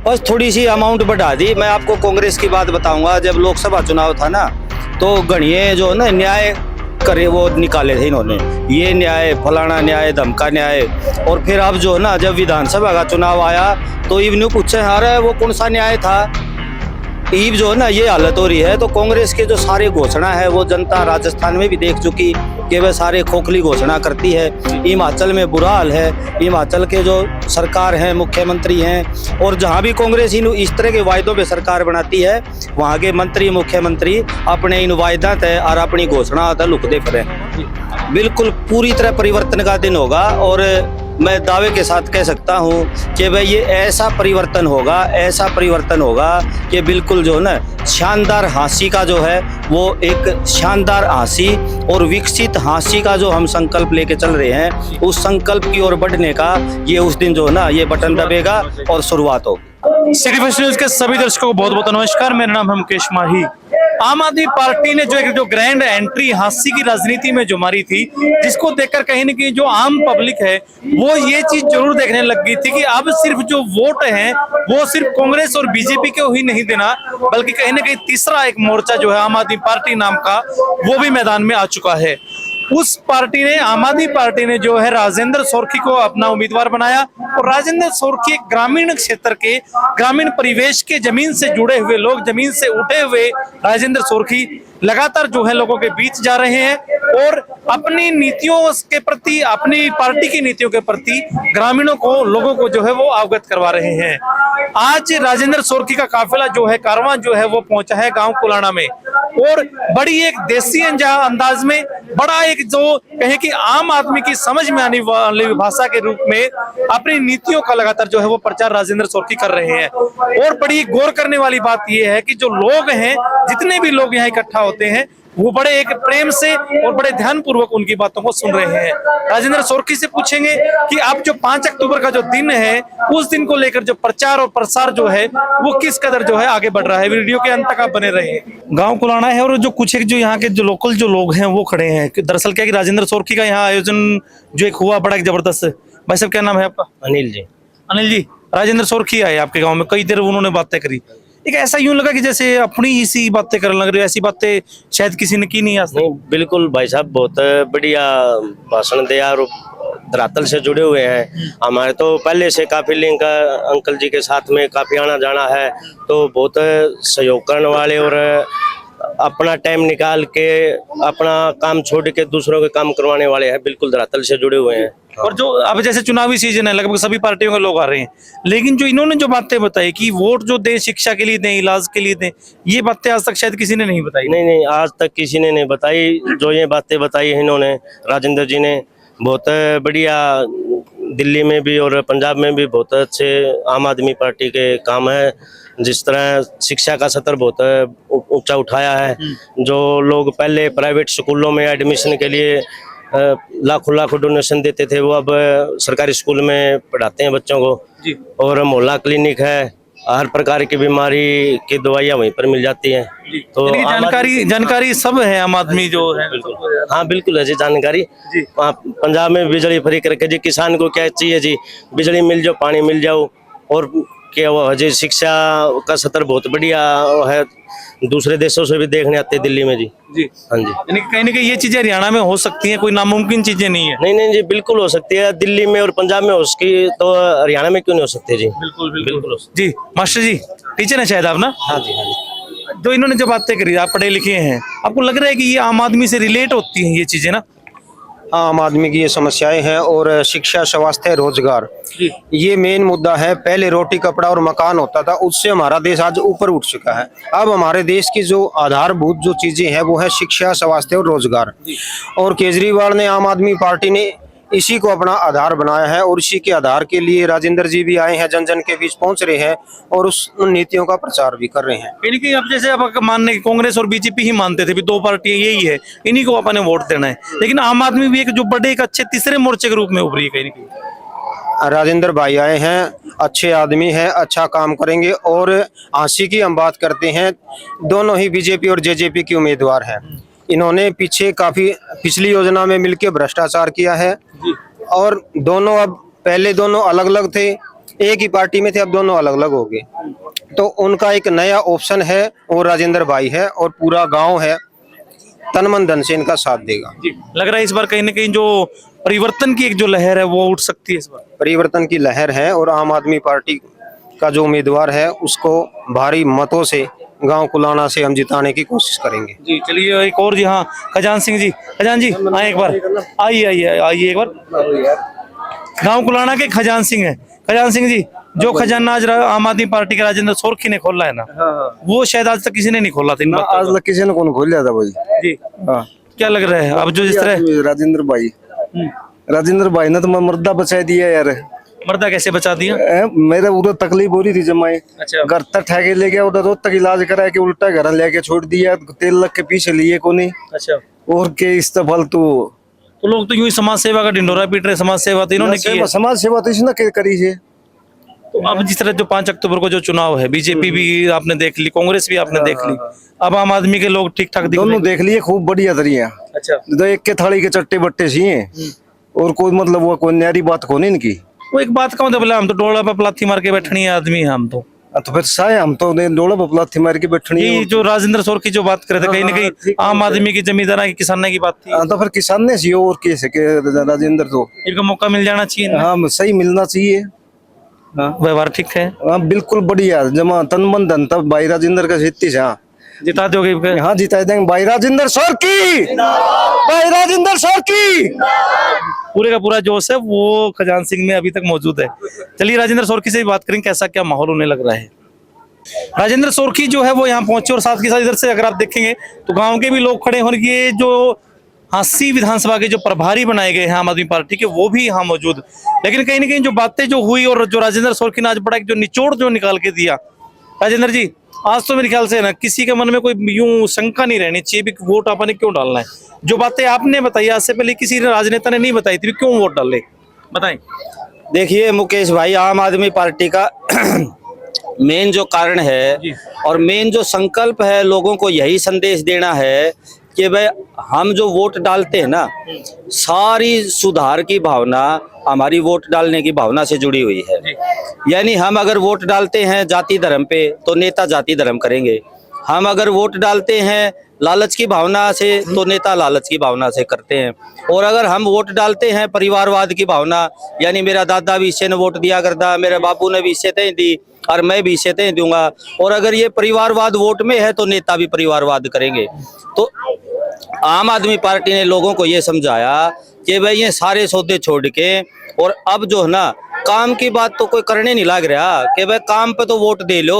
बस थोड़ी सी अमाउंट बढ़ा दी। मैं आपको कांग्रेस की बात बताऊंगा, जब लोकसभा चुनाव था ना तो गणिये जो ना न्याय करे वो निकाले थे इन्होंने, ये न्याय फलाना न्याय धमका न्याय। और फिर अब जो है ना जब विधानसभा का चुनाव आया तो इवन्यू पूछे अरे वो कौन सा न्याय था, ईब जो है ना ये हालत हो रही है। तो कांग्रेस के जो सारे घोषणा है वो जनता राजस्थान में भी देख चुकी कि वह सारे खोखली घोषणा करती है। हिमाचल में बुरा हाल है, हिमाचल के जो सरकार हैं मुख्यमंत्री हैं, और जहां भी कांग्रेस इन इस तरह के वायदों पे सरकार बनाती है वहां के मंत्री मुख्यमंत्री अपने इन वायदा तय और अपनी घोषणा तय लुकते फिरे। बिल्कुल पूरी तरह परिवर्तन का दिन होगा और मैं दावे के साथ कह सकता हूं कि भाई ये ऐसा परिवर्तन होगा कि बिल्कुल जो है ना शानदार हाँसी का जो है वो एक शानदार हाँसी और विकसित हाँसी का जो हम संकल्प लेके चल रहे हैं, उस संकल्प की ओर बढ़ने का ये उस दिन जो है ना ये बटन दबेगा और शुरुआत होगी। सिटी फर्स्ट न्यूज के सभी दर्शकों को बहुत बहुत नमस्कार। मेरा नाम है मुकेश माही। आम आदमी पार्टी ने जो ग्रैंड एंट्री हाँसी की राजनीति में जो मारी थी, जिसको देखकर कहीं न कहीं जो आम पब्लिक है वो ये चीज जरूर देखने लग गई थी कि अब सिर्फ जो वोट है वो सिर्फ कांग्रेस और बीजेपी को ही नहीं देना, बल्कि कहीं न कहीं तीसरा एक मोर्चा जो है आम आदमी पार्टी नाम का वो भी मैदान में आ चुका है। उस पार्टी ने आम आदमी पार्टी ने जो है राजेंद्र सोरखी को अपना उम्मीदवार बनाया और राजेंद्र सोरखी एक ग्रामीण क्षेत्र के ग्रामीण परिवेश के जमीन से जुड़े हुए लोग, जमीन से उठे हुए राजेंद्र सोरखी लगातार जो है लोगों के बीच जा रहे हैं और अपनी नीतियों के प्रति, अपनी पार्टी की नीतियों के प्रति ग्रामीणों को, लोगों को जो है वो अवगत करवा रहे हैं। आज राजेंद्र सोरखी का काफिला जो है, कारवां जो है वो पहुंचा है गांव कुलाना में और बड़ी एक देसी अंदाज में, बड़ा एक जो कहे कि आम आदमी की समझ में आने वाली भाषा के रूप में अपनी नीतियों का लगातार जो है वो प्रचार राजेंद्र सोरखी कर रहे हैं। और बड़ी गौर करने वाली बात यह है कि जो लोग हैं, जितने भी लोग यहाँ इकट्ठा होते हैं, वो बड़े एक प्रेम से और बड़े ध्यान पूर्वक उनकी बातों को सुन रहे हैं। राजेंद्र सोरखी से पूछेंगे कि अब जो 5 अक्टूबर का जो दिन है, उस दिन को लेकर जो प्रचार और प्रसार जो है वो किस कदर जो है आगे बढ़ रहा है। वीडियो के अंत तक आप बने रहे। गांव कुलाना है और जो कुछ एक जो यहाँ के जो लोकल जो लोग हैं वो खड़े हैं। दरअसल क्या कि राजेंद्र सोरखी का यहाँ आयोजन जो एक हुआ बड़ा एक जबरदस्त। भाई साहब क्या नाम है आपका? अनिल जी। अनिल जी, राजेंद्र सोरखी आए आपके गाँव में, कई देर उन्होंने बातें करी, एक ऐसा यूं लगा कि जैसे अपनी ही सी बातें करने लग रही है, ऐसी बातें शायद किसी ने की नहीं आज तक। नहीं, बिल्कुल भाई साहब बहुत बढ़िया भाषण दिया और धरातल से जुड़े हुए हैं। हमारे तो पहले से काफी लिंक अंकल जी के साथ में काफी आना जाना है, तो बहुत सहयोग करने वाले और अपना टाइम निकाल के अपना काम छोड़ के दूसरों के काम करवाने वाले हैं, बिल्कुल धरातल से जुड़े हुए हैं। और जो अब जैसे चुनावी सीजन है, लगभग सभी पार्टियों के लोग आ रहे हैं, लेकिन जो इन्होंने जो बातें बताई कि वोट जो दें शिक्षा के लिए दें, इलाज के लिए दें, ये बातें आज तक शायद किसी ने नहीं बताई। नहीं, आज तक किसी ने नहीं बताई। जो ये बातें बताई है इन्होंने, राजेंद्र जी ने, बहुत बढ़िया। दिल्ली में भी और पंजाब में भी बहुत अच्छे आम आदमी पार्टी के काम है। जिस तरह शिक्षा का स्तर बहुत ऊंचा उठाया है, जो लोग पहले प्राइवेट स्कूलों में एडमिशन के लिए लाखों डोनेशन देते थे, वो अब सरकारी स्कूल में पढ़ाते हैं बच्चों को जी। और मोहल्ला क्लिनिक है, हर प्रकार की बीमारी की दवाइयाँ वहीं पर मिल जाती हैं। तो जानकारी सब है आम आदमी जो है। बिल्कुल, हाँ बिल्कुल है जी जानकारी जी। पंजाब में बिजली फ्री करके जी, किसान को क्या चाहिए जी, बिजली मिल जाओ, पानी मिल जाओ, और क्या वो जी शिक्षा का स्तर बहुत बढ़िया है, दूसरे देशों से भी देखने आते हैं दिल्ली में जी। हाँ जी, यानी कहीं ना कहीं ये चीजें हरियाणा में हो सकती हैं, कोई नामुमकिन चीजें नहीं है। नहीं जी, बिल्कुल हो सकती है। दिल्ली में और पंजाब में हो सकती, तो हरियाणा में क्यों नहीं हो सकती जी? बिल्कुल जी। मास्टर जी, टीचर है शायद आप ना? हाँ जी। जो इन्होंने जो बातें करी, आप पढ़े लिखे हैं, आपको लग रहा है कि ये आम आदमी से रिलेट होती हैं ये चीजें ना? आम आदमी की ये समस्याएं हैं और शिक्षा, स्वास्थ्य, रोजगार, ये मेन मुद्दा है। पहले रोटी कपड़ा और मकान होता था, उससे हमारा देश आज ऊपर उठ चुका है। अब हमारे देश की जो आधारभूत जो चीजें हैं वो है शिक्षा, स्वास्थ्य और रोजगार। और केजरीवाल ने, आम आदमी पार्टी ने इसी को अपना आधार बनाया है और इसी के आधार के लिए राजेंद्र जी भी आए हैं, जन जन के बीच पहुंच रहे हैं और उन नीतियों का प्रचार भी कर रहे हैं। इनकी अब जैसे आप मानने कांग्रेस और बीजेपी ही मानते थे, भी 2 पार्टियां यही है, इन्हीं को अपने वोट देना है, लेकिन आम आदमी भी एक जो बड़े एक अच्छे तीसरे मोर्चे के रूप में उभरी है कहीं ना कहीं। राजेंद्र भाई आए हैं, अच्छे आदमी हैं, अच्छा काम करेंगे। और हाँसी की हम बात करते हैं, दोनों ही बीजेपी और जेजेपी के उम्मीदवार हैं। इन्होंने पीछे काफी पिछली योजना में मिलकर भ्रष्टाचार किया है और दोनों, अब पहले दोनों अलग अलग थे, एक ही पार्टी में थे, अब दोनों अलग अलग हो गए। तो उनका एक नया ऑप्शन है और राजेंद्र भाई है, और पूरा गांव है तन मन धन से इनका साथ देगा। लग रहा है इस बार कहीं ना कहीं जो परिवर्तन की एक जो लहर है वो उठ सकती है इस बार। परिवर्तन की लहर है, और आम आदमी पार्टी का जो उम्मीदवार है उसको भारी मतों से गांव कुलाना से हम जिताने की कोशिश करेंगे। जी चलिए एक और जी, हाँ खजान सिंह जी, खजान जी आए एक बार, आइए आइए आइए एक बार। गांव कुलाना के खजान सिंह है। खजान सिंह जी, जो खजाना आज आम आदमी पार्टी के राजेंद्र सोरखी ने खोला है ना, वो शायद आज तक किसी ने नहीं खोला था। आज तक किसी ने कौन खोल लिया था भाई। जी क्या लग रहा है अब जो जिस तरह राजेंद्र भाई ने तो मर्दा बचा दिया यार। मर्दा कैसे बचा दिया? मेरे उधर तकलीफ हो रही थी जमाई, घर तक ठेके ले गया, उधर रोज तक इलाज करा के उल्टा घर लेके छोड़ दिया, तेल लग के पीछे लिए को नहीं। अच्छा, और के इस फालतू तो लोग तो यूं ही समाज सेवा का ढिंडोरा पीट रहे, समाज सेवा तो इन्होंने की है। समाज सेवा तो इसने करी है। तो अब जिस तरह जो 5 अक्टूबर को जो चुनाव है, बीजेपी भी आपने देख ली, कांग्रेस भी आपने देख ली, अब आम आदमी के लोग ठीक ठाक दोनों देख लिए, खूब बढ़िया तरिया। अच्छा, तो एक के थाली के चट्टे बट्टे सी हैं, और कोई मतलब वो कोई न्यारी बात को नहीं इनकी। वो एक बात का मतलब हम तो डोला पे पलाथी मार के बैठनी है आदमी है हम तो फिर साए हम तो डोला पे पलाथी मार के बैठनी है। ये जो राजेंद्र सोर की जो बात करे थे, कहीं ना कहीं आम आदमी की जमींदारा की किसाना की बात थी। तो फिर किसान ने सी और कैसे के राजेंद्र तो इनका मौका मिल जाना चाहिए ना। हाँ सही मिलना चाहिए। व्यवहार ठीक है, हाँ बिल्कुल बढ़िया, जमा तन मन धन तब भाई राजेंद्र का जीती से। हाँ जिता दोगे? हाँ जिता देंगे भाई राजेंद्र सोरकी, भाई राजेंद्र सोरकी। पूरे का पूरा जोश है वो खजान सिंह में अभी तक मौजूद है। चलिए राजेंद्र सोरकी से भी बात करेंगे, कैसा क्या माहौल होने लग रहा है। राजेंद्र सोरकी जो है वो यहाँ पहुंचे, और साथ के साथ इधर से अगर आप देखेंगे तो गांव के भी लोग खड़े होंगे। जो हांसी विधानसभा के जो प्रभारी बनाए गए हैं आम आदमी पार्टी के, वो भी यहाँ मौजूद। लेकिन कहीं ना कहीं जो बातें जो हुई, और जो राजेंद्र सोरकी ने आज बड़ा जो निचोड़ जो निकाल के दिया, राजेंद्र जी आज तो मेरे ख्याल से ना किसी के मन में कोई यूं शंका नहीं रहनी चाहिए कि वोट आपने क्यों डालना है। जो बातें आपने बताई आज से पहले किसी राजनेता ने नहीं बताई थी, क्यों वोट डाले, बताएं। देखिए मुकेश भाई, आम आदमी पार्टी का मेन जो कारण है और मेन जो संकल्प है, लोगों को यही संदेश देना है कि भाई हम जो वोट डालते हैं ना, सारी सुधार की भावना हमारी वोट डालने की भावना से जुड़ी हुई है। यानी हम अगर वोट डालते हैं जाति धर्म पे, तो नेता जाति धर्म करेंगे। हम अगर वोट डालते हैं लालच की भावना से, तो नेता लालच की भावना से करते हैं। और अगर हम वोट डालते हैं परिवारवाद की भावना, यानी मेरा दादा भी इससे ने वोट दिया करता, मेरे बापू ने भी इससे तय दी और मैं भी इससे तय दूंगा, और अगर ये परिवारवाद वोट में है तो नेता भी परिवारवाद करेंगे। तो आम आदमी पार्टी ने लोगों को ये समझाया कि भाई ये सारे सौदे छोड़ के, और अब जो है ना काम की बात तो कोई करने नहीं लग रहा कि भाई काम पे तो वोट दे लो।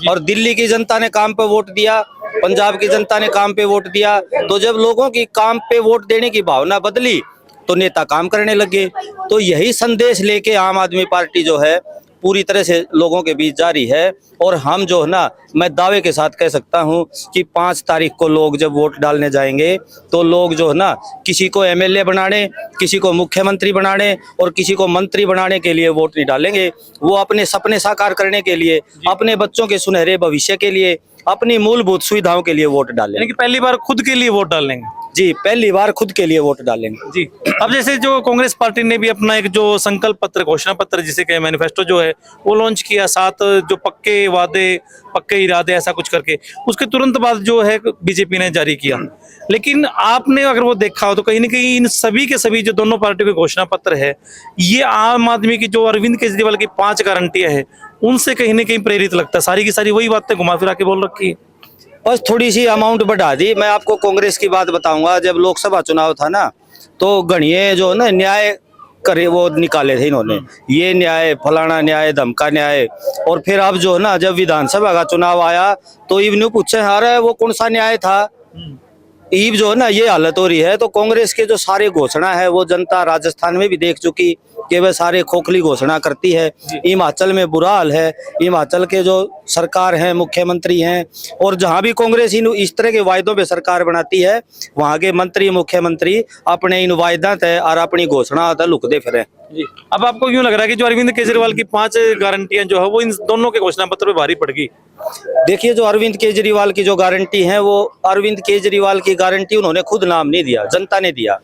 और दिल्ली की जनता ने काम पे वोट दिया, पंजाब की जनता ने काम पे वोट दिया, तो जब लोगों की काम पे वोट देने की भावना बदली तो नेता काम करने लगे। तो यही संदेश लेके आम आदमी पार्टी जो है पूरी तरह से लोगों के बीच जारी है। और हम जो है ना, मैं दावे के साथ कह सकता हूं कि 5 तारीख को लोग जब वोट डालने जाएंगे तो लोग जो है ना, किसी को एमएलए बनाने, किसी को मुख्यमंत्री बनाने और किसी को मंत्री बनाने के लिए वोट नहीं डालेंगे। वो अपने सपने साकार करने के लिए, अपने बच्चों के सुनहरे भविष्य के लिए, अपनी मूलभूत सुविधाओं के लिए वोट डालेंगे। यानी कि पहली बार खुद के लिए वोट डालेंगे। जी, पहली बार खुद के लिए वोट डालेंगे। जी, अब जैसे जो कांग्रेस पार्टी ने भी अपना एक जो संकल्प पत्र, घोषणा पत्र जिसे कहे मैनिफेस्टो जो है वो लॉन्च किया, साथ जो पक्के वादे, पक्के इरादे, ऐसा कुछ करके, उसके तुरंत बाद जो है बीजेपी ने जारी किया। लेकिन आपने अगर वो देखा हो तो कहीं ना कहीं इन सभी के सभी जो दोनों पार्टियों के घोषणा पत्र है, ये आम आदमी की जो अरविंद केजरीवाल की 5 गारंटियां है उनसे कहीं ना कहीं प्रेरित लगता है। सारी की सारी वही बातें घुमा फिरा के बोल रखी है, बस थोड़ी सी अमाउंट बढ़ा दी। मैं आपको कांग्रेस की बात बताऊंगा, जब लोकसभा चुनाव था ना, तो गणिये जो ना न्याय करे वो निकाले थे इन्होंने, ये न्याय, फलाना न्याय, धमका न्याय। और फिर अब जो है ना, जब विधानसभा का चुनाव आया तो इवन्यू पूछे अरे वो कौन सा न्याय था। ईब जो है ना, ये हालत हो रही है। तो कांग्रेस के जो सारे घोषणा है वो जनता राजस्थान में भी देख चुकी कि वह सारे खोखली घोषणा करती है। हिमाचल में बुरा हाल है, हिमाचल के जो सरकार हैं, मुख्यमंत्री हैं, और जहां भी कांग्रेस इन इस तरह के वायदों पे सरकार बनाती है, वहां के मंत्री मुख्यमंत्री अपने इन वायदा तय और अपनी घोषणा तय लुकते फिरे। जी, अब आपको क्यों लग रहा है कि जो अरविंद केजरीवाल की 5 गारंटियां जो है वो इन दोनों के घोषणा पत्र पे भारी पड़ गई? देखिए, जो अरविंद केजरीवाल की जो गारंटी है, वो अरविंद केजरीवाल की गारंटी उन्होंने खुद नाम नहीं दिया, जनता ने दिया।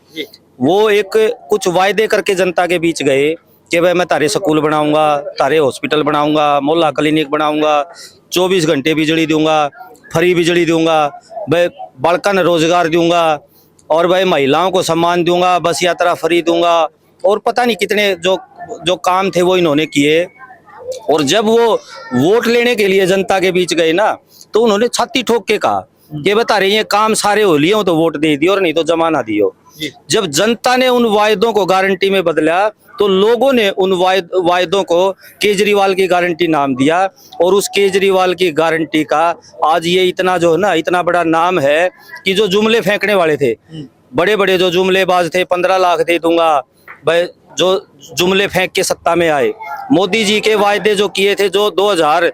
वो एक कुछ वायदे करके जनता के बीच गए कि भाई मैं तारे स्कूल बनाऊंगा, तारे हॉस्पिटल बनाऊंगा, मोहल्ला क्लिनिक बनाऊंगा, 24 घंटे बिजली दूंगा, फ्री बिजली दूंगा, भाई बालका ने रोजगार दूंगा, और भाई महिलाओं को सम्मान दूंगा, बस यात्रा फ्री दूंगा, और पता नहीं कितने जो काम थे वो इन्होंने किए। और जब वो वोट लेने के लिए जनता के बीच गए ना, तो उन्होंने छाती ठोक के कहा कि बता रहे ये काम सारे हो लिए हो तो वोट दे दियो और नहीं तो जमा ना दियो। जब जनता ने उन वायदों को गारंटी में बदला तो लोगों ने उन वायदों को केजरीवाल की गारंटी नाम दिया, और उस केजरीवाल की गारंटी का आज ये इतना जो है ना, इतना बड़ा नाम है कि जो जुमले फेंकने वाले थे, बड़े बड़े जो जुमलेबाज थे, 15 लाख दे दूंगा, भाई जो जुमले फेंक के सत्ता में आए, मोदी जी के वायदे जो किए थे, जो 2000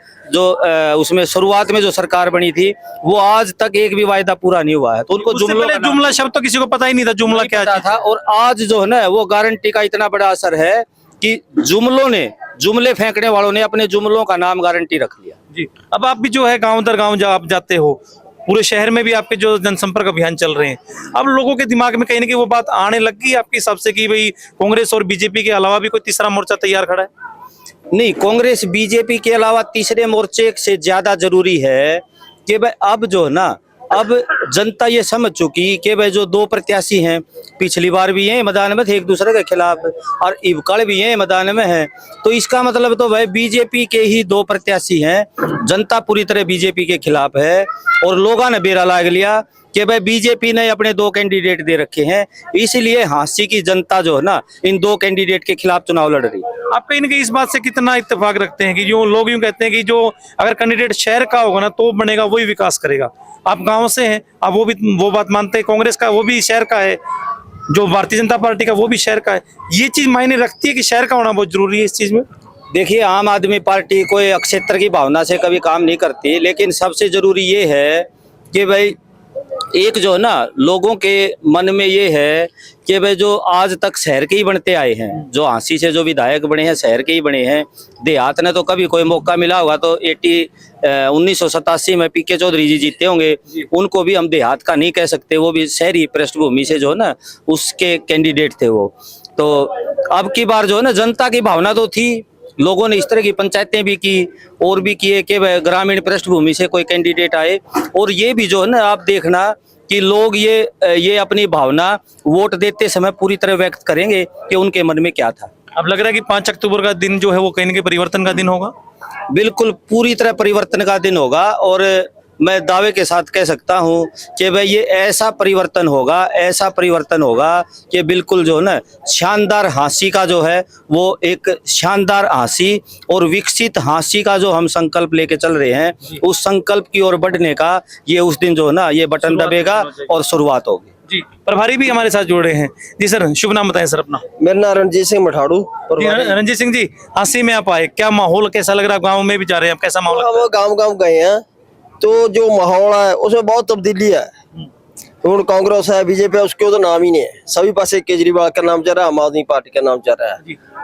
उसमें शुरुआत में जो सरकार बनी थी, वो आज तक एक भी वायदा पूरा नहीं हुआ है। तो उनको जुमला शब्द तो किसी को पता ही नहीं था, जुमला क्या था। और आज जो है ना, वो गारंटी का इतना बड़ा असर है कि जुमले फेंकने वालों ने अपने जुमलों का नाम गारंटी रख लिया। जी, अब आप भी जो है गांव दर गांव जब आप जाते हो, पूरे शहर में भी आपके जो जनसंपर्क अभियान चल रहे हैं, अब लोगों के दिमाग में कहीं ना कहीं वो बात आने लग गई आपके हिसाब से कि भाई कांग्रेस और बीजेपी के अलावा भी कोई तीसरा मोर्चा तैयार खड़ा है? नहीं, कांग्रेस बीजेपी के अलावा तीसरे मोर्चे से ज्यादा जरूरी है कि भाई अब जो है ना, अब जनता ये समझ चुकी कि भाई जो 2 प्रत्याशी हैं, पिछली बार भी ये मैदान में थे एक दूसरे के खिलाफ, और इवकड़ भी ये मैदान में है, तो इसका मतलब तो भाई बीजेपी के ही 2 प्रत्याशी हैं। जनता पूरी तरह बीजेपी के खिलाफ है, और लोगों ने बेरा लाग लिया कि भाई बीजेपी ने अपने 2 कैंडिडेट दे रखे हैं, इसलिए हाँसी की जनता जो है ना, इन 2 कैंडिडेट के खिलाफ चुनाव लड़ रही। आप कहीं ना कहीं इस बात से कितना इत्तेफाक रखते हैं कि जो लोग यूं कहते हैं कि जो अगर कैंडिडेट शहर का होगा ना तो बनेगा, वही विकास करेगा? आप गांव से हैं, आप वो बात मानते हैं, कांग्रेस का वो भी शहर का है, जो भारतीय जनता पार्टी का वो भी शहर का है, ये चीज मायने रखती है कि शहर का होना बहुत जरूरी है इस चीज में? देखिए, आम आदमी पार्टी कोई क्षेत्र की भावना से कभी काम नहीं करती, लेकिन सबसे जरूरी ये है कि भाई एक जो ना लोगों के मन में ये है कि भाई जो आज तक शहर के ही बनते आए हैं, जो हाँसी से जो विधायक बने हैं शहर के ही बने हैं, देहात ने तो कभी कोई मौका मिला होगा तो 1987 में पीके चौधरी जी जीते होंगे, उनको भी हम देहात का नहीं कह सकते, वो भी शहरी पृष्ठभूमि से जो है ना उसके कैंडिडेट थे वो। तो अब की बार जो है ना, जनता की भावना तो थी, लोगों ने इस तरह की पंचायतें भी की और भी किए कि ग्रामीण पृष्ठभूमि से कोई कैंडिडेट आए, और ये भी जो है ना आप देखना कि लोग ये अपनी भावना वोट देते समय पूरी तरह व्यक्त करेंगे कि उनके मन में क्या था। अब लग रहा है कि 5 अक्टूबर का दिन जो है वो कहीं ना कहीं परिवर्तन का दिन होगा। बिल्कुल पूरी तरह परिवर्तन का दिन होगा, और मैं दावे के साथ कह सकता हूं कि भाई ये ऐसा परिवर्तन होगा कि बिल्कुल जो है ना शानदार हाँसी का जो है वो एक शानदार हाँसी और विकसित हाँसी का जो हम संकल्प लेके चल रहे हैं, उस संकल्प की ओर बढ़ने का ये उस दिन जो है ना ये बटन दबेगा और शुरुआत होगी। जी, प्रभारी भी हमारे साथ जुड़े हैं। जी सर, शुभ नाम बताएं सर अपना। मेरा नाम रणजीत सिंह मठाड़ू। रणजीत सिंह जी, हाँसी में आप आए, क्या माहौल कैसा लग रहा है? गाँव में भी जा रहे हैं, कैसा माहौल? हम गाँव गए हैं तो जो माहौल है उसमें बहुत तब्दीली है। तो कांग्रेस है, बीजेपी है, उसके तो नाम ही नहीं है, सभी पास केजरीवाल का नाम चल रहा है, आम आदमी पार्टी का नाम चल रहा है।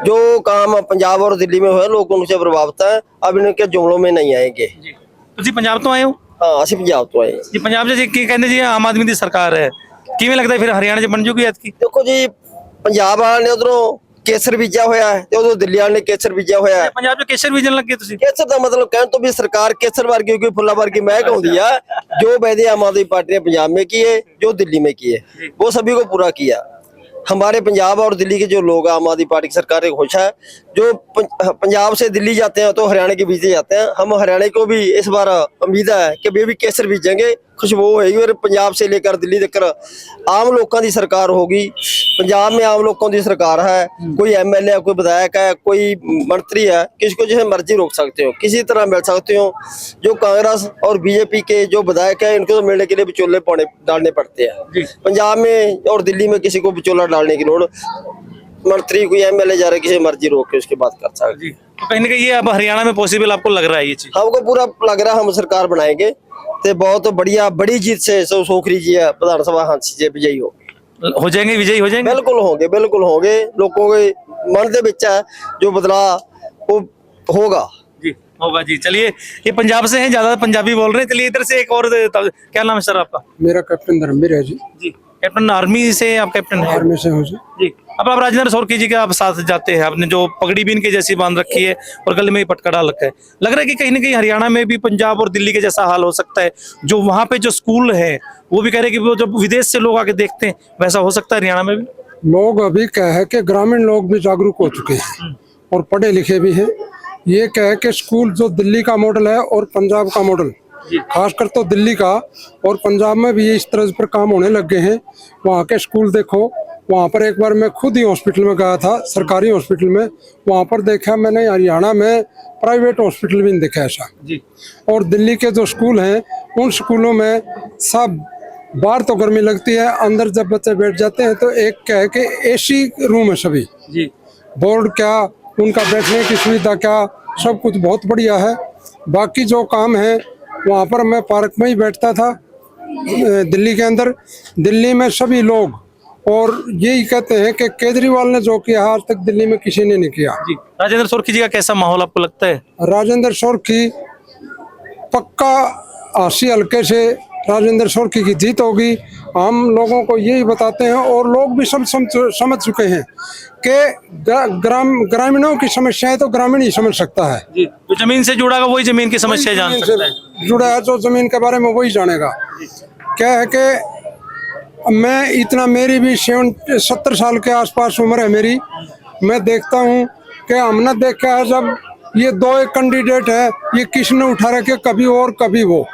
जो काम पंजाब और दिल्ली में हुआ लोग उनसे प्रभावित है, अब इनके जुमलों में नहीं आएंगे। तो जी पंजाब तो आए हो? हाँ, असि पंजाब तो आए जी। पंजाब जी कहते जी आम आदमी की सरकार है, किवें लगता है फिर हरियाणा च बन जूगी ऐतकी? देखो जी, पंजाब वाले ने उधरों केसर बीजा होया है ते उधरों दिल्ली वाले ने केसर बीजा होया है। पंजाब च केसर बीजन लगे तुसीं? केसर का मतलब कहने तो भी सरकार केसर वर्गी कोई फुल्ला वर्गी महक होती है। जो वायदे आम आदमी पार्टी ने पंजाब में किए, जो दिल्ली में किए, वो सभी को पूरा किया। हमारे पंजाब और दिल्ली के जो लोग आम आदमी पार्टी की सरकार से खुश है। जो पंजाब से दिल्ली जाते हैं तो हरियाणा के बीजे जाते हैं। हम हरियाणा को भी इस बार उम्मीद है कि वे भी केसर बीजेंगे, खुशबू होगी और पंजाब से लेकर दिल्ली तक आम लोगों की सरकार होगी। पंजाब में आम लोगों की सरकार है, कोई एमएलए है, कोई विधायक है, कोई मंत्री है, किसको जैसे मर्जी रोक सकते हो, किसी तरह मिल सकते हो। जो कांग्रेस और बीजेपी के जो विधायक है, इनको तो मिलने के लिए विचोले डालने पड़ते हैं। पंजाब में और दिल्ली में किसी को विचोला डालने की लोड़, मंत्री कोई एमएलए जा रहे किसी मर्जी रोक के उसके बात कर सकते। तो कहीं ना कहीं ये अब हरियाणा में पॉसिबल आपको लग रहा है ये चीज? हमको पूरा लग रहा है हम सरकार बनाएंगे तो बहुत बढ़िया बड़ी जीत से सोखरी जी है प्रधान सभा हाँसी जी विजयी हो जाएंगे, विजयी हो जाएंगे। बिल्कुल होंगे, बिल्कुल होंगे। लोगों के मन के बीच है जो बदलाव वो होगा जी, होगा जी। चलिए, ये पंजाब से हैं, ज्यादा पंजाबी बोल रहे हैं। चलिए इधर से एक और, क्या नाम है सर आपका? मेरा कैप्टन धर्मवीर है जी। जी, कैप्टन आर्मी से आप कैप्टन हैं? आर्मी से हूँ जी। जी, अब आप राजेंद्र सोरकी जी के आप साथ जाते हैं, आपने जो पगड़ी भी इनके जैसी बांध रखी है और गले में ही पटका डाल रखा है, लग रहा है कि कहीं ना कहीं हरियाणा में भी पंजाब और दिल्ली के जैसा हाल हो सकता है, जो वहां पे जो स्कूल है वो भी कह रहे हैं कि वो जब विदेश से लोग आके देखते हैं वैसा हो सकता है हरियाणा में भी। लोग अभी क्या है कि ग्रामीण लोग भी जागरूक हो चुके हैं और पढ़े लिखे भी हैं। ये क्या है कि स्कूल जो दिल्ली का मॉडल है और पंजाब का मॉडल, खासकर तो दिल्ली का और पंजाब में भी ये इस तरह पर काम होने लग गए हैं। वहाँ के स्कूल देखो, वहाँ पर एक बार मैं खुद ही हॉस्पिटल में गया था, सरकारी हॉस्पिटल में, वहाँ पर देखा मैंने, हरियाणा में प्राइवेट हॉस्पिटल भी नहीं देखा ऐसा। और दिल्ली के जो स्कूल हैं उन स्कूलों में सब बाहर तो गर्मी लगती है, अंदर जब बच्चे बैठ जाते हैं तो एक क्या है कि एसी रूम है सभी, बोर्ड क्या, उनका बैठने की सुविधा क्या, सब कुछ बहुत बढ़िया है। बाकी जो काम है वहाँ पर मैं पार्क में ही बैठता था दिल्ली के अंदर। दिल्ली में सभी लोग और यही कहते हैं कि केजरीवाल ने जो किया आज तक दिल्ली में किसी ने नहीं किया। राजेंद्र सोरकी जी का कैसा माहौल आपको लगता है? राजेंद्र सोरकी पक्का 80 हल्के से राजेंद्र सोरकी की जीत होगी। हम लोगों को यही बताते हैं और लोग भी सब समझ चुके हैं कि ग्रामीणों की समस्याएं तो ग्रामीण ही समझ सकता है। जो जमीन से जुड़ा वही जमीन की समस्या जान सकता है। जुड़ा है जो जमीन के बारे में वही जानेगा। क्या है कि मैं इतना, मेरी भी 70 साल के आसपास उम्र है मेरी, मैं देखता हूँ कि हमने देखा है जब ये दो एक कैंडिडेट है, ये किसने उठा रखे, कभी और कभी वो,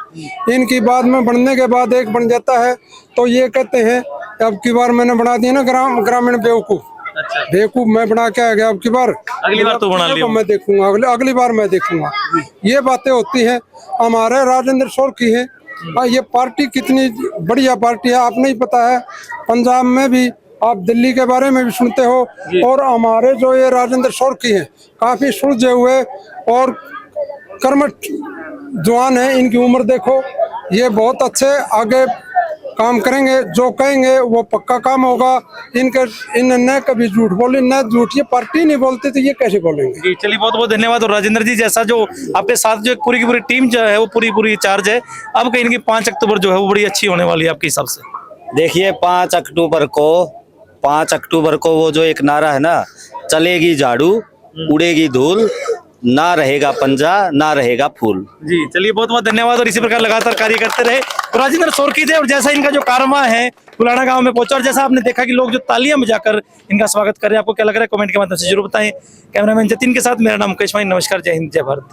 इनकी बाद में बनने के बाद एक बन जाता है तो ये कहते हैं अब की बार मैंने बना दिया ना ग्रामीण बेवकूफ। बेवकूफ मैं बना के आ गया, अब की बार अगली बार तो बना लिया, मैं देखूंगा, अगली बार मैं देखूंगा। ये बातें होती हैं। हमारे राजेंद्र सोरकी है, ये पार्टी कितनी बढ़िया पार्टी है आप नहीं पता है। पंजाब में भी आप दिल्ली के बारे में भी सुनते हो, और हमारे जो ये राजेंद्र सोरकी हैं काफी सुलझे हुए और कर्मठ जवान है। इनकी उम्र देखो, ये बहुत अच्छे आगे काम करेंगे, जो कहेंगे वो पक्का काम होगा। इन्हें न कभी झूठ बोले, न झूठ ये पार्टी नहीं बोलती तो ये कैसे बोलेंगे। जी चलिए, बहुत बहुत धन्यवाद। और राजेंद्र जी, जैसा जो आपके साथ जो पूरी की पूरी टीम जो है वो पूरी चार्ज है, अब कहीं ना कहीं 5 अक्टूबर जो है वो बड़ी अच्छी होने वाली है आपके हिसाब से। देखिए 5 अक्टूबर को वो जो एक नारा है ना, चलेगी झाड़ू उड़ेगी धूल, ना रहेगा पंजा ना रहेगा फूल। जी चलिए, बहुत बहुत धन्यवाद और इसी प्रकार लगातार कार्य करते रहे। तो राजेंद्र सोरकी थे और जैसा इनका जो कारवां है पुलाना गांव में पहुंचा और जैसा आपने देखा कि लोग जो तालियां बजाकर इनका स्वागत कर रहे हैं, आपको क्या लग रहा है कमेंट के माध्यम से जरूर बताएं। कैमरामैन जतिन के साथ मेरा नाम मुकेश माही, नमस्कार, जय हिंद, जय भारत।